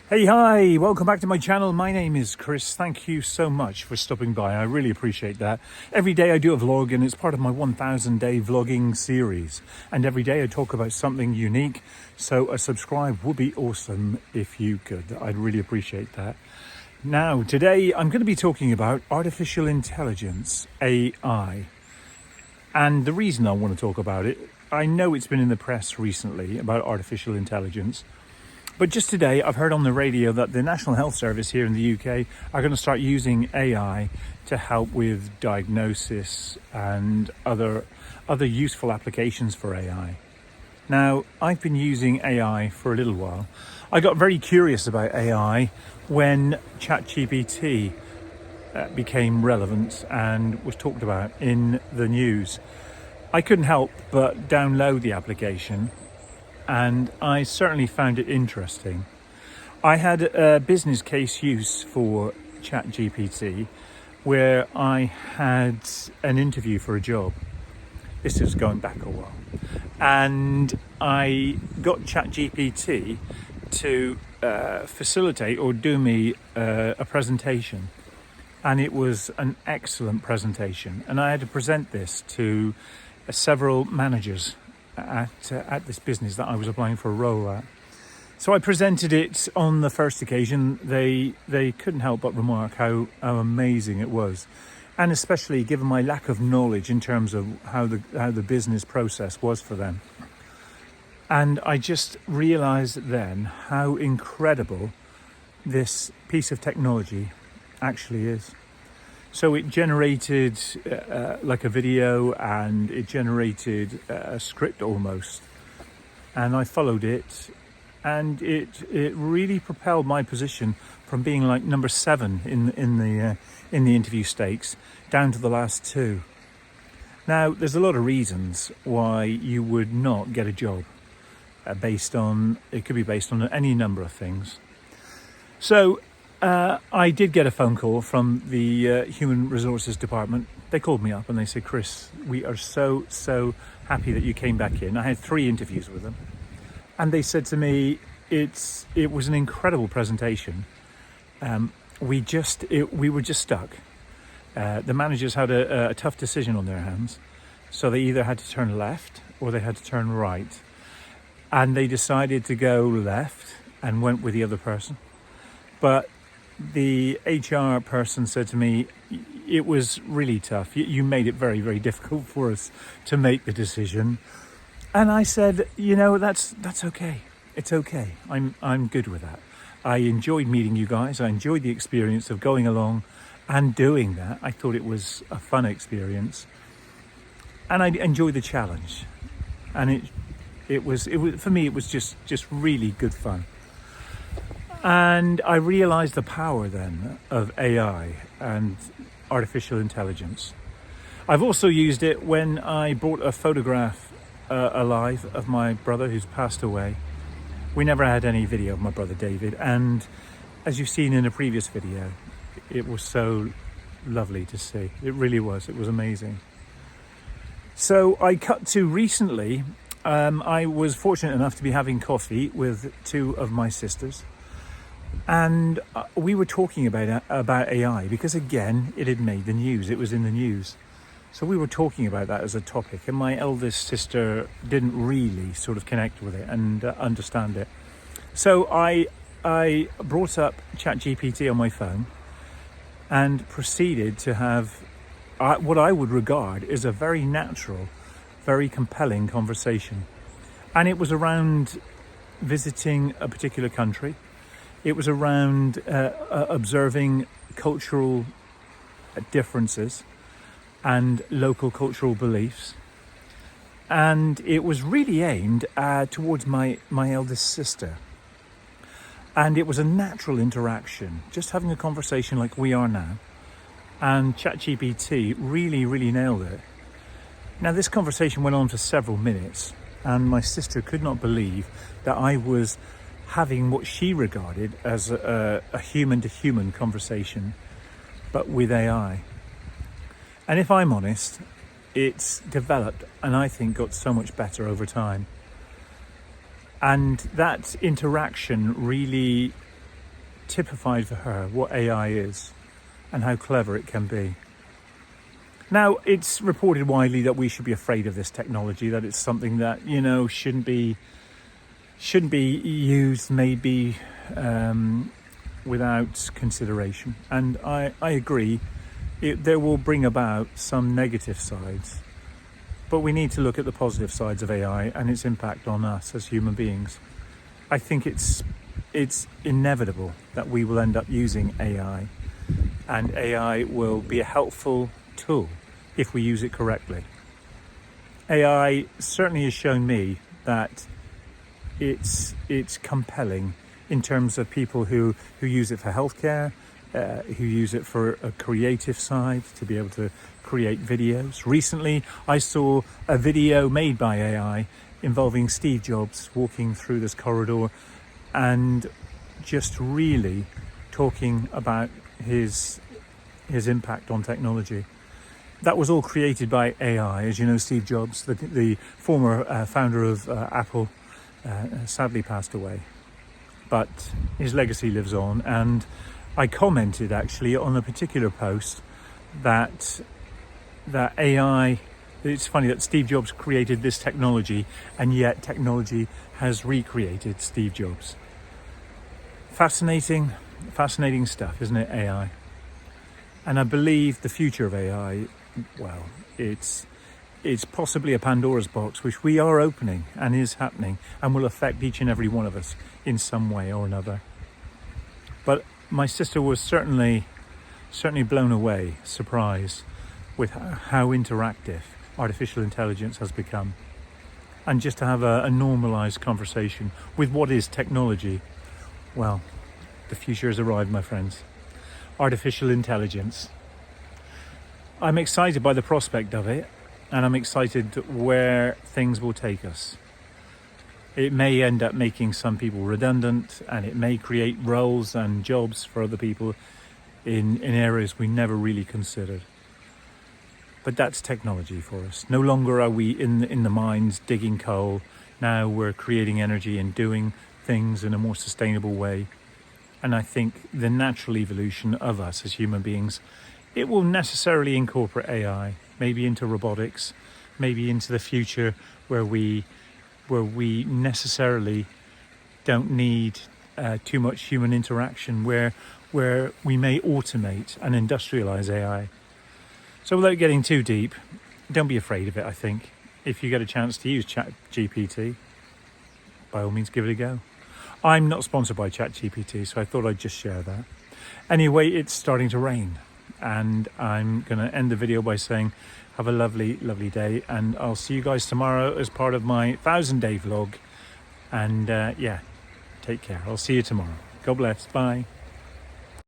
Hey, hi, welcome back to my channel. My name is Chris. Thank you so much for stopping by. I really appreciate that. Every day I do a vlog and it's part of my 1000 day vlogging series. And every day I talk about something unique. So a subscribe would be awesome if you could. I'd really appreciate that. Now, today I'm going to be talking about artificial intelligence, AI. And the reason I want to talk about it, I know it's been in the press recently about artificial intelligence. But just today, I've heard on the radio that the National Health Service here in the UK are going to start using AI to help with diagnosis and other useful applications for AI. Now, I've been using AI for a little while. I got very curious about AI when ChatGPT became relevant and was talked about in the news. I couldn't help but download the application, and I certainly found it interesting. I had a business case use for ChatGPT where I had an interview for a job. This is going back a while. And I got ChatGPT to facilitate or do me a presentation. And it was an excellent presentation. And I had to present this to several managers at this business that I was applying for a role at. So I presented it on the first occasion. They couldn't help but remark how amazing it was, and especially given my lack of knowledge in terms of how the business process was for them. And I just realized then how incredible this piece of technology actually is. So it generated like a video, and it generated a script almost, and I followed it, and it really propelled my position from being like number 7 in the interview stakes down to the last 2. Now, there's a lot of reasons why you would not get a job it could be based on any number of things. So I did get a phone call from the Human Resources Department. They called me up and they said, Chris, we are so happy that you came back in. I had 3 interviews with them. And they said to me, it was an incredible presentation. We were just stuck. The managers had a tough decision on their hands. So they either had to turn left or they had to turn right. And they decided to go left and went with the other person. But the HR person said to me, it was really tough. You made it very, very difficult for us to make the decision. And I said, that's okay. It's okay. I'm good with that. I enjoyed meeting you guys. I enjoyed the experience of going along and doing that. I thought it was a fun experience. And I enjoyed the challenge. And it was for me, it was just really good fun. And I realized the power then of AI and artificial intelligence. I've also used it when I brought a photograph alive of my brother who's passed away. We never had any video of my brother David, and as you've seen in a previous video, it was so lovely to see. It really was. It was amazing. So I cut to recently. I was fortunate enough to be having coffee with 2 of my sisters. And we were talking about AI because, again, it had made the news. It was in the news. So we were talking about that as a topic. And my eldest sister didn't really sort of connect with it and understand it. So I brought up ChatGPT on my phone and proceeded to have what I would regard as a very natural, very compelling conversation. And it was around visiting a particular country. It was around observing cultural differences and local cultural beliefs. And it was really aimed towards my eldest sister. And it was a natural interaction, just having a conversation like we are now. And ChatGPT really, really nailed it. Now, this conversation went on for several minutes, and my sister could not believe that I was having what she regarded as a human-to-human conversation, but with AI. And if I'm honest, it's developed and I think got so much better over time. And that interaction really typified for her what AI is and how clever it can be. Now, it's reported widely that we should be afraid of this technology, that it's something that, shouldn't be used maybe without consideration. And I agree, there will bring about some negative sides. But we need to look at the positive sides of AI and its impact on us as human beings. I think it's inevitable that we will end up using AI, and AI will be a helpful tool if we use it correctly. AI certainly has shown me that it's compelling in terms of people who use it for healthcare, who use it for a creative side, to be able to create videos. Recently, I saw a video made by AI involving Steve Jobs walking through this corridor and just really talking about his impact on technology. That was all created by AI. As you know, Steve Jobs, the former founder of Apple, sadly passed away. But his legacy lives on, and I commented actually on a particular post that AI, it's funny that Steve Jobs created this technology, and yet technology has recreated Steve Jobs. Fascinating stuff, isn't it, AI? And I believe the future of AI, well, it's possibly a Pandora's box, which we are opening and is happening and will affect each and every one of us in some way or another. But my sister was certainly blown away, surprised with how interactive artificial intelligence has become. And just to have a normalized conversation with what is technology, well, the future has arrived, my friends. Artificial intelligence. I'm excited by the prospect of it, and I'm excited where things will take us. It may end up making some people redundant, and it may create roles and jobs for other people in areas we never really considered. But that's technology for us. No longer are we in the mines digging coal. Now we're creating energy and doing things in a more sustainable way. And I think the natural evolution of us as human beings, it will necessarily incorporate AI, maybe into robotics, maybe into the future where we necessarily don't need too much human interaction, where we may automate and industrialize AI. So without getting too deep, don't be afraid of it, I think. If you get a chance to use ChatGPT, by all means give it a go. I'm not sponsored by ChatGPT, so I thought I'd just share that. Anyway, it's starting to rain, and I'm going to end the video by saying have a lovely, lovely day, and I'll see you guys tomorrow as part of my 1,000-day vlog. And take care. I'll see you tomorrow. God bless. Bye.